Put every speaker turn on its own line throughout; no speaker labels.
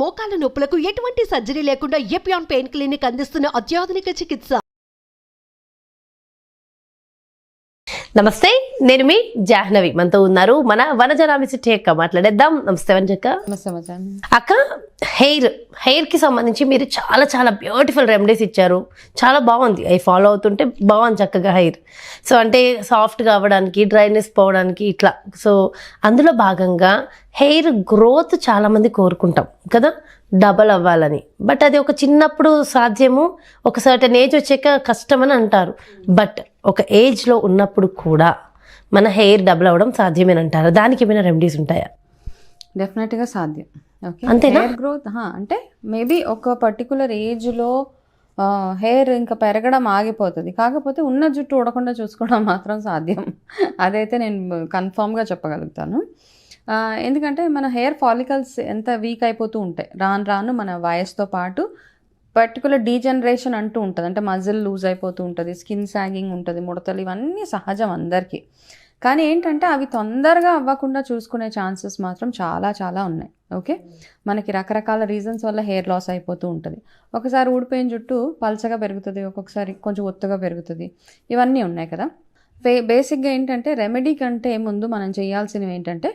మోకాల నొప్పులకు ఎటువంటి సర్జరీ లేకుండా ఎపియాన్ పెయిన్ క్లినిక్ అందిస్తున్న అత్యాధునిక చికిత్స.
నమస్తే, నేను మీ జాహ్నవి. మనతో ఉన్నారు మన వనజనామి సిటీ అక్క. మాట్లాడేద్దాం. నమస్తే వనజక్క. అక్క, హెయిర్ కి సంబంధించి మీరు చాలా చాలా బ్యూటిఫుల్ రెమెడీస్ ఇచ్చారు. చాలా బాగుంది, అవి ఫాలో అవుతుంటే బాగుంది చక్కగా హెయిర్. సో అంటే సాఫ్ట్గా అవ్వడానికి, డ్రైనెస్ పోవడానికి ఇట్లా. సో అందులో భాగంగా హెయిర్ గ్రోత్ చాలా మంది కోరుకుంటాం కదా, డబల్ అవ్వాలని. బట్ అది ఒక చిన్నప్పుడు సాధ్యము, ఒక సర్టన్ ఏజ్ వచ్చాక కష్టమని అంటారు. బట్ ఒక ఏజ్లో ఉన్నప్పుడు కూడా మన హెయిర్ డబుల్ అవ్వడం సాధ్యమేనంటారు. దానికి ఏమైనా రెమెడీస్ ఉంటాయా?
డెఫినెట్గా సాధ్యం. ఓకే,
అంతేనా?
హెయిర్ గ్రోత్ అంటే మేబీ ఒక పర్టికులర్ ఏజ్లో హెయిర్ ఇంకా పెరగడం ఆగిపోతుంది. కాకపోతే ఉన్న జుట్టు ఊడకుండా చూసుకోవడం మాత్రం సాధ్యం. అదైతే నేను కన్ఫామ్గా చెప్పగలుగుతాను. ఎందుకంటే మన హెయిర్ ఫాలికల్స్ ఎంత వీక్ అయిపోతూ ఉంటాయి రాను రాను మన వయసుతో పాటు. పర్టికులర్ డీజనరేషన్ అంటూ ఉంటుంది, అంటే మజిల్ లూజ్ అయిపోతూ ఉంటుంది, స్కిన్ సాగింగ్ ఉంటుంది, ముడతలు, ఇవన్నీ సహజం అందరికీ. కానీ ఏంటంటే అవి తొందరగా అవ్వకుండా చూసుకునే ఛాన్సెస్ మాత్రం చాలా చాలా ఉన్నాయి. ఓకే, మనకి రకరకాల రీజన్స్ వల్ల హెయిర్ లాస్ అయిపోతూ ఉంటుంది. ఒకసారి ఊడిపోయిన జుట్టు పల్చగా పెరుగుతుంది, ఒక్కొక్కసారి కొంచెం ఒత్తుగా పెరుగుతుంది, ఇవన్నీ ఉన్నాయి కదా. బేసిక్గా ఏంటంటే రెమెడీ కంటే ముందు మనం చేయాల్సినవి ఏంటంటే,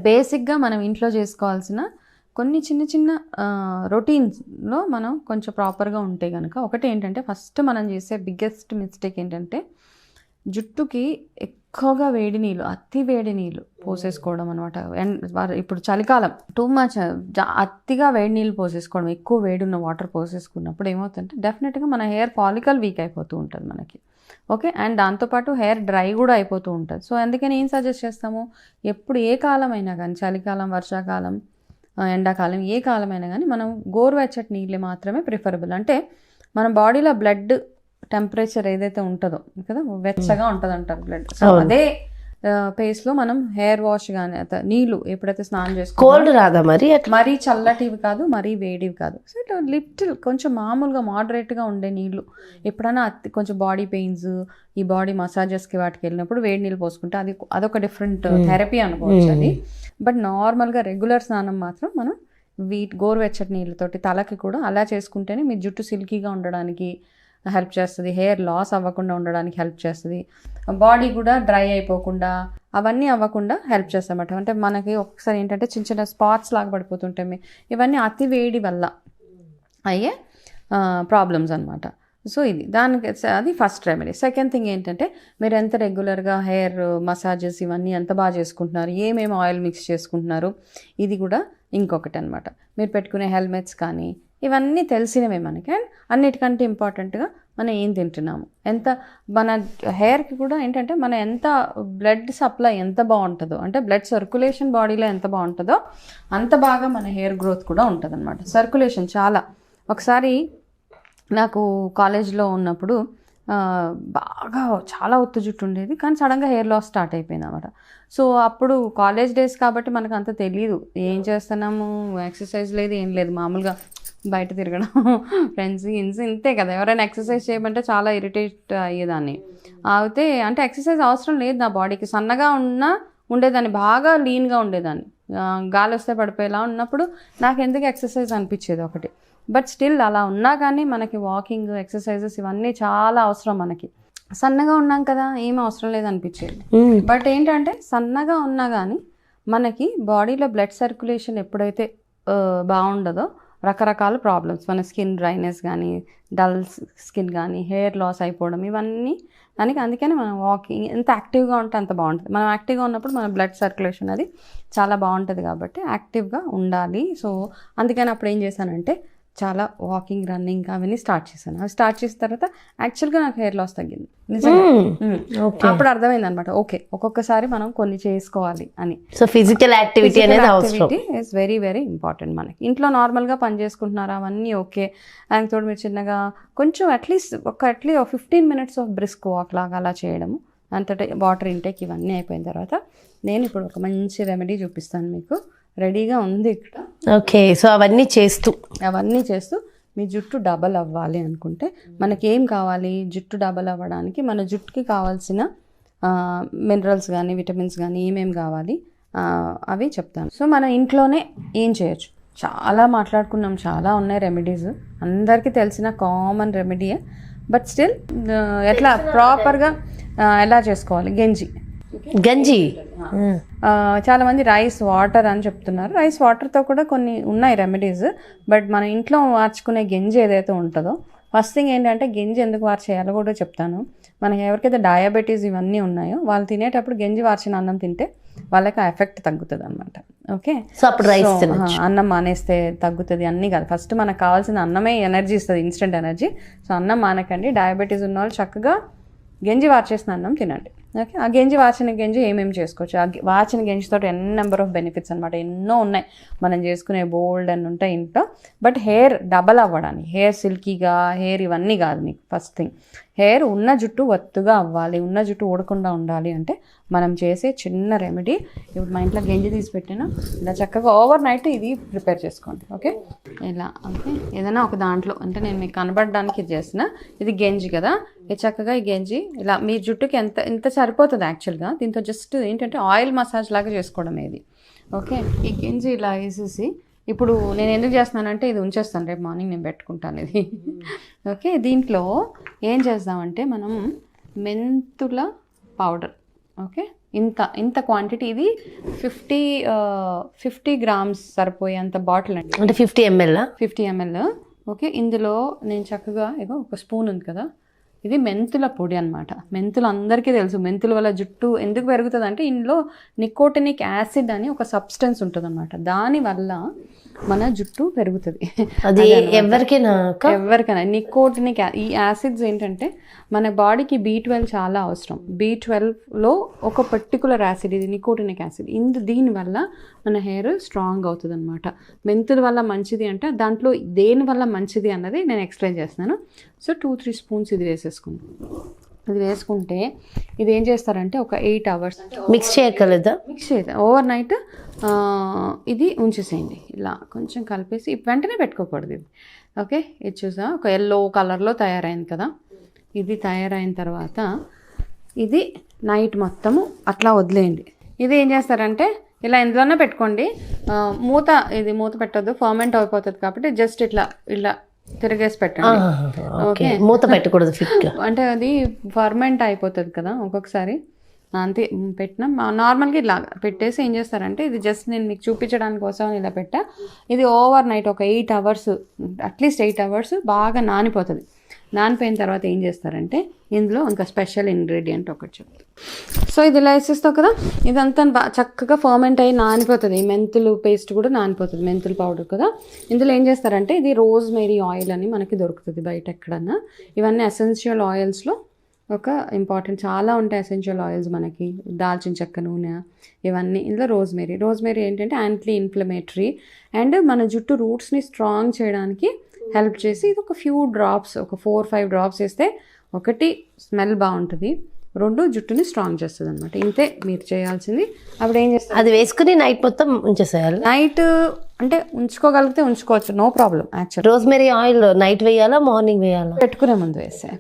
బేసిక్గా మనం ఇంట్లో చేసుకోవాల్సిన కొన్ని చిన్న చిన్న రొటీన్స్లో మనం కొంచెం ప్రాపర్గా ఉంటే కనుక, ఒకటి ఏంటంటే ఫస్ట్ మనం చేసే బిగ్గెస్ట్ మిస్టేక్ ఏంటంటే జుట్టుకి ఎక్కువగా వేడి నీళ్ళు, అతి వేడి నీళ్ళు పోసేసుకోవడం అనమాట. ఇప్పుడు చలికాలం టూ మచ్ అతిగా వేడి నీళ్ళు పోసేసుకోవడం, ఎక్కువ వేడి ఉన్న వాటర్ పోసేసుకున్నప్పుడు ఏమవుతుందంటే డెఫినెట్గా మన హెయిర్ ఫాలికల్ వీక్ అయిపోతూ ఉంటుంది మనకి. ఓకే, అండ్ దాంతోపాటు హెయిర్ డ్రై కూడా అయిపోతూ ఉంటుంది. సో అందుకని ఏం సజెస్ట్ చేస్తాము, ఎప్పుడు ఏ కాలం అయినా కానీ, చలికాలం, వర్షాకాలం, ఎండాకాలం, ఏ కాలమైనా కానీ మనం గోరువెచ్చటి నీళ్ళు మాత్రమే ప్రిఫరబుల్. అంటే మన బాడీలో బ్లడ్ టెంపరేచర్ ఏదైతే ఉంటుందో కదా, వెచ్చగా ఉంటుంది అంటారు బ్లడ్. సో అదే పేస్లో మనం హెయిర్ వాష్ కానీ నీళ్ళు ఎప్పుడైతే స్నానం చేసుకో,
కోల్డ్ రాదా మరి?
మరీ చల్లటివి కాదు, మరీ వేడివి కాదు. సో ఇట్లా లిటిల్ కొంచెం మామూలుగా మోడరేట్గా ఉండే నీళ్ళు. ఎప్పుడైనా కొంచెం బాడీ పెయిన్స్, ఈ బాడీ మసాజెస్కి వాటికి వెళ్ళినప్పుడు వేడి నీళ్ళు పోసుకుంటే అదొక డిఫరెంట్ థెరపీ అనుకోవచ్చు అది. బట్ నార్మల్గా రెగ్యులర్ స్నానం మాత్రం మనం గోరువెచ్చటి నీళ్ళతోటి తలకి కూడా అలా చేసుకుంటేనే మీ జుట్టు సిల్కీగా ఉండడానికి హెల్ప్ చేస్తుంది, హెయిర్ లాస్ అవ్వకుండా ఉండడానికి హెల్ప్ చేస్తుంది, బాడీ కూడా డ్రై అయిపోకుండా అవన్నీ అవ్వకుండా హెల్ప్ చేస్తామట. అంటే మనకి ఒకసారి ఏంటంటే చిన్న చిన్న స్పాట్స్ లాగా పడిపోతుంటాయి, ఇవన్నీ అతి వేడి వల్ల అయ్యే ప్రాబ్లమ్స్ అనమాట. సో అది ఫస్ట్ రెమెడీ. సెకండ్ థింగ్ ఏంటంటే, మీరు ఎంత రెగ్యులర్గా హెయిర్ మసాజెస్ ఇవన్నీ ఎంత బాగా చేసుకుంటున్నారు, ఏమేమి ఆయిల్ మిక్స్ చేసుకుంటున్నారు, ఇది కూడా ఇంకొకటి అనమాట. మీరు పెట్టుకునే హెల్మెట్స్ కానీ ఇవన్నీ తెలిసినవే మనకి. అండ్ అన్నిటికంటే ఇంపార్టెంట్గా మనం ఏం తింటున్నాము, మన హెయిర్కి కూడా ఏంటంటే మన ఎంత బ్లడ్ సప్లై ఎంత బాగుంటుందో, అంటే బ్లడ్ సర్క్యులేషన్ బాడీలో ఎంత బాగుంటుందో అంత బాగా మన హెయిర్ గ్రోత్ కూడా ఉంటుంది అనమాట. సర్క్యులేషన్ ఒకసారి నాకు కాలేజ్లో ఉన్నప్పుడు బాగా చాలా ఒత్తు జుట్టు ఉండేది, కానీ సడన్గా హెయిర్ లాస్ స్టార్ట్ అయిపోయింది అనమాట. సో అప్పుడు కాలేజ్ డేస్ కాబట్టి మనకు అంత తెలియదు, ఏం చేస్తున్నాము, ఎక్సర్సైజ్ లేదు, ఏం లేదు, మామూలుగా బయట తిరగడం, ఫ్రెండ్స్ ఇంతే కదా. ఎవరైనా ఎక్సర్సైజ్ చేయమంటే చాలా ఇరిటేట్ అయ్యేదాన్ని. అయితే అంటే ఎక్సర్సైజ్ అవసరం లేదు నా బాడీకి, సన్నగా ఉండేదాన్ని, బాగా లీన్గా ఉండేదాన్ని, గాలి వస్తే పడిపోయేలా ఉన్నప్పుడు నాకు ఎందుకు ఎక్సర్సైజ్ అనిపించేది ఒకటి. బట్ స్టిల్ అలా ఉన్నా కానీ మనకి వాకింగ్, ఎక్సర్సైజెస్ ఇవన్నీ చాలా అవసరం. మనకి సన్నగా ఉన్నాం కదా, ఏం అవసరం లేదు అనిపించేది. బట్ ఏంటంటే సన్నగా ఉన్నా కానీ మనకి బాడీలో బ్లడ్ సర్క్యులేషన్ ఎప్పుడైతే బాగుండదో రకరకాల ప్రాబ్లమ్స్, మన స్కిన్ డ్రైనెస్ కానీ, డల్ స్కిన్ కానీ, హెయిర్ లాస్ అయిపోవడం, ఇవన్నీ దానికి. అందుకని మనం వాకింగ్ ఎంత యాక్టివ్గా ఉంటే అంత బాగుంటుంది. మనం యాక్టివ్గా ఉన్నప్పుడు మన బ్లడ్ సర్క్యులేషన్ అది చాలా బాగుంటుంది కాబట్టి యాక్టివ్గా ఉండాలి. సో అందుకని అప్పుడు ఏం చేశానంటే చాలా వాకింగ్, రన్నింగ్ అవన్నీ స్టార్ట్ చేశాను. అవి స్టార్ట్ చేసిన తర్వాత యాక్చువల్గా నాకు హెయిర్ లాస్ తగ్గింది నిజంగా. అప్పుడు అర్థమైంది అనమాట, ఓకే ఒక్కొక్కసారి మనం కొన్ని చేసుకోవాలి అని.
సో ఫిజికల్ యాక్టివిటీ అనేది అవసరం,
ఇస్ వెరీ వెరీ ఇంపార్టెంట్. మనకి ఇంట్లో నార్మల్గా పని చేసుకుంటున్నారా అవన్నీ ఓకే, దానికి తోడు మీరు చిన్నగా కొంచెం at least 15 minutes of brisk walk లాగా అలా చేయడము, అంతటా వాటర్ ఇంటేక్ ఇవన్నీ అయిపోయిన తర్వాత నేను ఇప్పుడు ఒక మంచి రెమెడీ చూపిస్తాను మీకు. రెడీగా ఉంది ఇక్కడ.
ఓకే, సో అవన్నీ చేస్తూ
మీ జుట్టు డబల్ అవ్వాలి అనుకుంటే మనకేం కావాలి, జుట్టు డబల్ అవ్వడానికి మన జుట్టుకి కావాల్సిన మినరల్స్ కానీ, విటమిన్స్ కానీ ఏమేమి కావాలి అవి చెప్తాను. సో మనం ఇంట్లోనే ఏం చేయొచ్చు, చాలా మాట్లాడుకున్నాం, చాలా ఉన్నాయి రెమెడీస్, అందరికీ తెలిసిన కామన్ రెమెడీయే. బట్ స్టిల్ ఎట్లా ప్రాపర్గా ఎలా చేసుకోవాలి?
గంజి
చాలా మంది రైస్ వాటర్ అని చెప్తున్నారు. రైస్ వాటర్తో కూడా కొన్ని ఉన్నాయి రెమెడీస్. బట్ మన ఇంట్లో మార్చుకునే గంజి ఏదైతే ఉంటుందో, ఫస్ట్ థింగ్ ఏంటంటే గంజి ఎందుకు వారు చేయాలో కూడా చెప్తాను. మనకి ఎవరికైతే డయాబెటీస్ ఇవన్నీ ఉన్నాయో వాళ్ళు తినేటప్పుడు గంజి వార్చిన అన్నం తింటే వాళ్ళకి ఆ ఎఫెక్ట్ తగ్గుతుంది అనమాట. ఓకే,
సో అప్పుడు రైస్
అన్నం మానేస్తే తగ్గుతుంది అన్నీ కాదు. ఫస్ట్ మనకు కావాల్సిన అన్నమే ఎనర్జీ ఇస్తుంది, ఇన్స్టెంట్ ఎనర్జీ. సో అన్నం మానకండి. డయాబెటీస్ ఉన్న వాళ్ళు చక్కగా గంజి వార్చేసిన అన్నం తినండి. ఓకే, ఆ గంజి వార్చిన గంజి ఏమేమి చేసుకోవచ్చు? ఆ వార్చిన గంజితో నెంబర్ ఆఫ్ బెనిఫిట్స్ అనమాట, ఎన్నో ఉన్నాయి. మనం చేసుకునే బోల్డ్ అని ఉంటాయి ఇంట్లో. బట్ హెయిర్ డబల్ అవ్వడానికి, హెయిర్ సిల్కీగా హెయిర్ ఇవన్నీ కాదు మీకు. ఫస్ట్ థింగ్ హెయిర్ ఉన్న జుట్టు ఒత్తుగా అవ్వాలి, ఉన్న జుట్టు ఊడకుండా ఉండాలి అంటే మనం చేసే చిన్న రెమెడీ. ఇప్పుడు మా ఇంట్లో గంజి తీసి పెట్టినా ఇలా చక్కగా ఓవర్ నైట్ ఇది ప్రిపేర్ చేసుకోండి. ఓకే, ఇలా ఓకే, ఏదైనా ఒక దాంట్లో అంటే నేను మీకు కనబడడానికి ఇది చేసిన, ఇది గంజి కదా, ఇది చక్కగా ఈ గంజి ఇలా మీ జుట్టుకి ఎంత సరిపోతుంది యాక్చువల్గా. దీంతో జస్ట్ ఏంటంటే ఆయిల్ మసాజ్ లాగా చేసుకోవడం ఇది. ఓకే, ఈ గంజి ఇలా వేసేసి ఇప్పుడు నేను ఎందుకు చేస్తున్నానంటే ఇది ఉంచేస్తాను, రేపు మార్నింగ్ నేను పెట్టుకుంటాను ఇది. ఓకే, దీంట్లో ఏం చేద్దామంటే మనం మెంతుల పౌడర్. ఓకే, ఇంత క్వాంటిటీ, ఇది 50 గ్రామ్స్ సరిపోయేంత బాటిల్ అండి,
అంటే 50 ml.
ఓకే, ఇందులో నేను చక్కగా ఒక స్పూన్ ఉంది కదా, ఇది మెంతుల పొడి అనమాట. మెంతులు అందరికీ తెలుసు, మెంతుల వల్ల జుట్టు ఎందుకు పెరుగుతుంది అంటే ఇందులో నికోటినిక్ యాసిడ్ అని ఒక సబ్స్టెన్స్ ఉంటుంది అనమాట. దానివల్ల మన జుట్టు పెరుగుతుంది.
అది ఎవరికైనా
నికోటినిక్ ఈ యాసిడ్స్ ఏంటంటే మన బాడీకి B12 చాలా అవసరం. B12లో ఒక పర్టికులర్ యాసిడ్ ఇది నికోటినిక్ యాసిడ్. దీనివల్ల మన హెయిర్ స్ట్రాంగ్ అవుతుంది అనమాట. మెంతుల వల్ల మంచిది అంటే దాంట్లో దేని వల్ల మంచిది అన్నది నేను ఎక్స్ప్లెయిన్ చేస్తున్నాను. సో 2-3 స్పూన్స్ ఇది వేసేసుకుంటాం. ఇది వేసుకుంటే ఇది ఏం చేస్తారంటే ఒక 8 hours
మిక్స్ చేయగలదా?
మిక్స్ చేద్దాం. ఓవర్ నైట్ ఇది ఉంచేసేయండి. ఇలా కొంచెం కలిపేసి వెంటనే పెట్టుకోకూడదు ఇది. ఓకే, ఇది చూసా ఒక ఎల్లో కలర్లో తయారైంది కదా. ఇది తయారైన తర్వాత ఇది నైట్ మొత్తము అట్లా వదిలేయండి. ఇది ఏం చేస్తారంటే ఇలా ఎందులోనే పెట్టుకోండి. మూత పెట్టద్దు, ఫర్మెంట్ అయిపోతుంది కాబట్టి జస్ట్ ఇలా తిరిగేసి పెట్టండి. ఓకే,
మూత పెట్టకూడదు,
అంటే అది ఫర్మెంట్ అయిపోతుంది కదా ఒక్కొక్కసారి. అంతే పెట్టినా నార్మల్గా ఇలా పెట్టేసి ఏం చేస్తారంటే ఇది జస్ట్ నేను మీకు చూపించడానికి కోసం ఇలా పెట్టా. ఇది ఓవర్ నైట్ ఒక 8 hours, అట్లీస్ట్ 8 hours బాగా నానిపోతుంది. నానిపోయిన తర్వాత ఏం చేస్తారంటే ఇందులో ఇంకా స్పెషల్ ఇంగ్రీడియంట్ ఒకటి చెప్తాను. సో ఇది ఇలా వేసేస్తావు కదా, ఇదంతా చక్కగా ఫర్మెంట్ అయ్యి నానిపోతుంది. మెంతులు పేస్ట్ కూడా నానిపోతుంది, మెంతుల పౌడర్ కదా. ఇందులో ఏం చేస్తారంటే ఇది రోజ్మేరీ ఆయిల్ అని మనకి దొరుకుతుంది బయట ఎక్కడన్నా. ఇవన్నీ ఎసెన్షియల్ ఆయిల్స్లో ఒక ఇంపార్టెంట్, చాలా ఉంటాయి ఎసెన్షియల్ ఆయిల్స్ మనకి. దాల్చిన చెక్క నూనె ఇవన్నీ. ఇందులో రోజ్మేరీ ఏంటంటే యాంటీ ఇన్ఫ్లమేటరీ అండ్ మన జుట్టు రూట్స్ని స్ట్రాంగ్ చేయడానికి హెల్ప్ చేసి ఇది ఒక ఫ్యూ డ్రాప్స్, ఒక 4-5 డ్రాప్స్ వేస్తే ఒకటి స్మెల్ బాగుంటుంది, 2 జుట్టుని స్ట్రాంగ్ చేస్తుంది అనమాట. ఇంతే మీరు చేయాల్సింది. అప్పుడు ఏం చేస్తారు, అది
వేసుకుని నైట్ మొత్తం ఉంచేసేయాలి.
నైట్ అంటే ఉంచుకోగలిగితే ఉంచుకోవచ్చు, no problem. Actual
rosemary oil night వేయాలా మార్నింగ్ వేయాలా?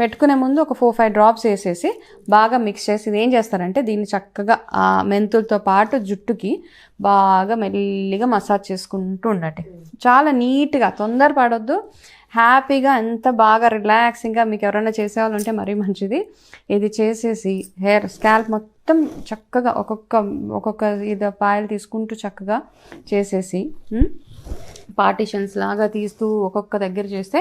పెట్టుకునే ముందు ఒక 4-5 డ్రాప్స్ వేసేసి బాగా మిక్స్ చేసి ఇది ఏం చేస్తారంటే దీన్ని చక్కగా ఆ మెంతులతో పాటు జుట్టుకి బాగా మెల్లిగా మసాజ్ చేసుకుంటూ ఉండండి. చాలా నీట్గా, తొందర పడొద్దు, హ్యాపీగా, ఎంత బాగా రిలాక్సింగ్గా. మీకు ఎవరైనా చేసేవాళ్ళు ఉంటే మరీ మంచిది. ఇది చేసేసి హెయిర్ స్కాల్ప్ మొత్తం చక్కగా ఒక్కొక్క ఇది పాయలు తీసుకుంటూ చక్కగా చేసేసి పార్టిషన్స్ లాగా తీస్తూ ఒక్కొక్క దగ్గర చేస్తే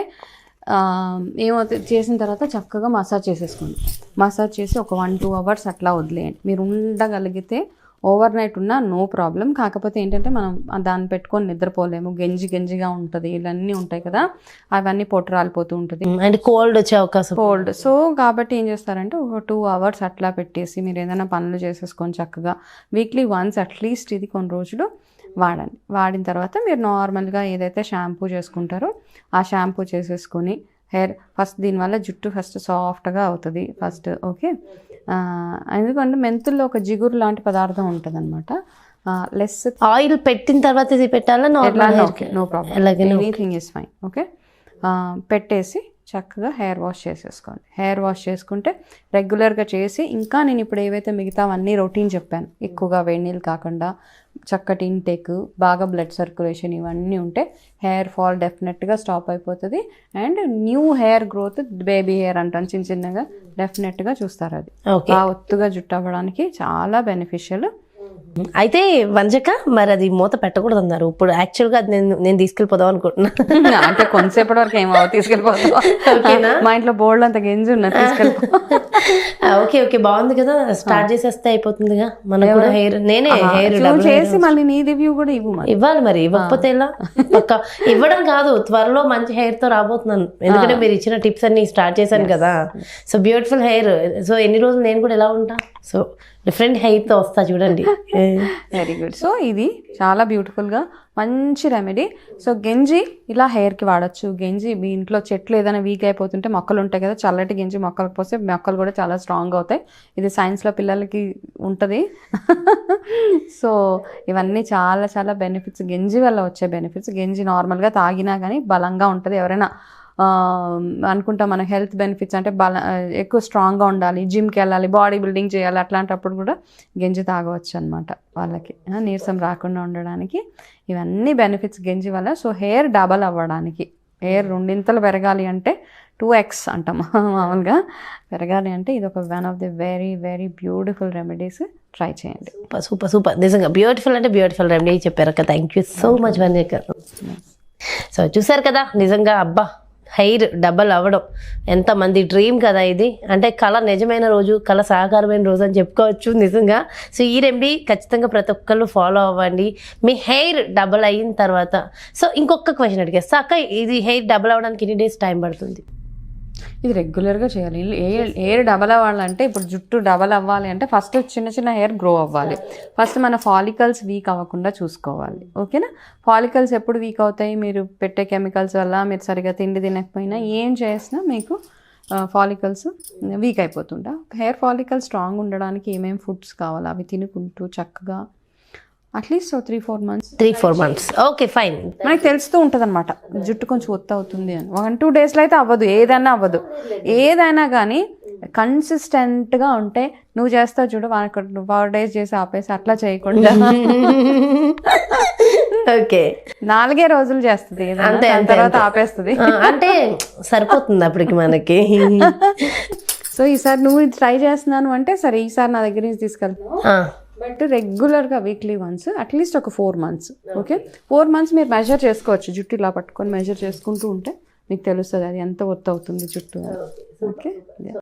ఏమవుతుంది, చేసిన తర్వాత చక్కగా మసాజ్ చేసేసుకోండి. మసాజ్ చేసి ఒక 1-2 hours అట్లా వదిలేయండి. మీరు ఉండగలిగితే ఓవర్ నైట్ ఉన్నా నో ప్రాబ్లం. కాకపోతే ఏంటంటే మనం దాన్ని పెట్టుకొని నిద్రపోలేము, గంజిగా ఉంటుంది, ఇవన్నీ ఉంటాయి కదా, అవన్నీ పొట్టు రాలిపోతూ ఉంటుంది
అండ్ కోల్డ్ వచ్చే అవకాశం.
సో కాబట్టి ఏం చేస్తారంటే ఒక 2 hours అట్లా పెట్టేసి మీరు ఏదైనా పనులు చేసేసుకొని చక్కగా వీక్లీ వన్స్ అట్లీస్ట్ ఇది కొన్ని రోజులు వాడండి. వాడిన తర్వాత మీరు నార్మల్గా ఏదైతే షాంపూ చేసుకుంటారో ఆ షాంపూ చేసేసుకొని హెయిర్ ఫస్ట్, దీనివల్ల జుట్టు ఫస్ట్ సాఫ్ట్గా అవుతుంది ఫస్ట్. ఓకే, ఎందుకంటే మెంతుల్లో ఒక జిగురు లాంటి పదార్థం ఉంటుంది అనమాట. లెస్
ఆయిల్ పెట్టిన తర్వాత ఇది పెట్టాలా?
No problem, anything is fine. Okay, పెట్టేసి చక్కగా హెయిర్ వాష్ చేసేసుకోండి. హెయిర్ వాష్ చేసుకుంటే రెగ్యులర్గా చేసి, ఇంకా నేను ఇప్పుడు ఏవైతే మిగతావన్నీ రొటీన్ చెప్పాను, ఎక్కువగా వేడి నీళ్ళు కాకుండా చక్కటి ఇంటేక్, బాగా బ్లడ్ సర్క్యులేషన్, ఇవన్నీ ఉంటే హెయిర్ ఫాల్ డెఫినెట్గా స్టాప్ అయిపోతుంది. And new hair growth, baby hair అంటాను చిన్న చిన్నగా, డెఫినెట్గా చూస్తారు. అది బాగా ఒత్తుగా జుట్టు అవ్వడానికి చాలా బెనిఫిషియల్.
అయితే వంజక మరి అది మూత పెట్టకూడదు అన్నారు. ఇప్పుడు యాక్చువల్గా అది నేను తీసుకెళ్ళిపోదాం అనుకుంటున్నా.
అంటే కొంతసేపటి వరకు ఏమో తీసుకెళ్ళిపోతాం. మా ఇంట్లో బోల్డ్ అంత గెంజి ఉన్నా, తీసుకెళ్ళిపో.
ఓకే ఓకే, బాగుంది కదా, స్టార్ట్ చేసేస్తే అయిపోతుందిగా. మనకు కూడా హెయిర్, నేనే హెయిర్
చేసి మళ్ళీ నీ రివ్యూ కూడా
ఇవ్వాలి. మరి ఇవ్వకపోతే ఎలా? ఇవ్వడం కాదు, త్వరలో మంచి హెయిర్ తో రాబోతున్నాను. ఎందుకంటే మీరు ఇచ్చిన టిప్స్ అన్ని స్టార్ట్ చేశాను కదా. So beautiful hair. సో ఎన్ని రోజులు నేను కూడా ఎలా ఉంటా, సో డిఫరెంట్ హెయిర్ తో వస్తా చూడండి.
Very good. సో ఇది చాలా బ్యూటిఫుల్గా మంచి రెమెడీ. సో గెంజి ఇలా హెయిర్కి వాడచ్చు. గెంజి మీ ఇంట్లో చెట్లు ఏదైనా వీక్ అయిపోతుంటే, మొక్కలు ఉంటాయి కదా, చల్లటి గెంజి మొక్కలకు పోస్తే మొక్కలు కూడా చాలా స్ట్రాంగ్గా అవుతాయి. ఇది సైన్స్లో పిల్లలకి ఉంటుంది. సో ఇవన్నీ చాలా చాలా బెనిఫిట్స్, గెంజి వల్ల వచ్చే బెనిఫిట్స్. గెంజి నార్మల్గా తాగినా కానీ బలంగా ఉంటుంది. ఎవరైనా అనుకుంటాం మన హెల్త్ బెనిఫిట్స్ అంటే ఎక్కువ స్ట్రాంగ్గా ఉండాలి, జిమ్కి వెళ్ళాలి, బాడీ బిల్డింగ్ చేయాలి, అట్లాంటప్పుడు కూడా గెంజి తాగవచ్చు అనమాట. వాళ్ళకి నీరసం రాకుండా ఉండడానికి ఇవన్నీ బెనిఫిట్స్ గెంజి వల్ల. సో హెయిర్ డబల్ అవ్వడానికి, హెయిర్ రెండింతలు పెరగాలి అంటే 2x అంటాం మామూలుగా, పెరగాలి అంటే ఇది ఒక one of the very very beautiful remedies. Try చేయండి.
సూపర్ సూపర్, నిజంగా బ్యూటిఫుల్ అంటే బ్యూటిఫుల్ రెమెడీ చెప్పారు అక్క. థ్యాంక్ యూ సో మచ్ వంజక. సో చూసారు కదా, నిజంగా అబ్బా హెయిర్ డబల్ అవ్వడం ఎంతమంది డ్రీమ్ కదా ఇది. అంటే కళ నిజమైన రోజు, కళ సాకారమైన రోజు అని చెప్పుకోవచ్చు నిజంగా. సో ఈ రెమెడీ ఖచ్చితంగా ప్రతి ఒక్కళ్ళు ఫాలో అవ్వండి, మీ హెయిర్ డబల్ అయిన తర్వాత. సో ఇంకొక క్వశ్చన్ అడిగేస్తా అక్క, ఇది హెయిర్ డబల్ అవ్వడానికి ఎన్ని డేస్ టైం పడుతుంది?
ఇది రెగ్యులర్గా చేయాలి. హెయిర్ డబల్ అవ్వాలంటే, ఇప్పుడు జుట్టు డబల్ అవ్వాలి అంటే ఫస్ట్ చిన్న చిన్న హెయిర్ గ్రో అవ్వాలి. ఫస్ట్ మన ఫాలికల్స్ వీక్ అవ్వకుండా చూసుకోవాలి. ఓకేనా? ఫాలికల్స్ ఎప్పుడు వీక్ అవుతాయి? మీరు పెట్టే కెమికల్స్ వల్ల, మీరు సరిగా తిండి తినకపోయినా, ఏం చేసినా మీకు ఫాలికల్స్ వీక్ అయిపోతుంటా. హెయిర్ ఫాలికల్స్ స్ట్రాంగ్ ఉండడానికి ఏమేమి ఫుడ్స్ కావాలో అవి తినుకుంటూ చక్కగా at least 3-4 months.
3-4 months. Okay fine.
మనకి తెలుస్తూ ఉంటుంది అనమాట జుట్టు కొంచెం ఒత్తి అవుతుంది అని. 1-2 daysలో అయితే అవ్వదు, ఏదైనా అవ్వదు. ఏదైనా కానీ కన్సిస్టెంట్గా ఉంటే, నువ్వు చేస్తావు చూడు 4 days చేసి ఆపేసి అట్లా చేయకుండా
ఓకే
4 రోజులు చేస్తుంది, తర్వాత ఆపేస్తుంది
అంటే సరిపోతుంది అప్పటికి మనకి.
సో ఈసారి నువ్వు ట్రై చేస్తున్నాను అంటే సరే, ఈసారి నా దగ్గర నుంచి తీసుకెళ్తాను. బట్ రెగ్యులర్గా వీక్లీ వన్స్ అట్లీస్ట్ ఒక 4 months. ఓకే, 4 months మీరు మెజర్ చేసుకోవచ్చు. జుట్టు ఇలా పట్టుకొని మెజర్ చేసుకుంటూ ఉంటే మీకు తెలుస్తుంది అది ఎంత ఒత్తు అవుతుంది జుట్టు. ఓకే.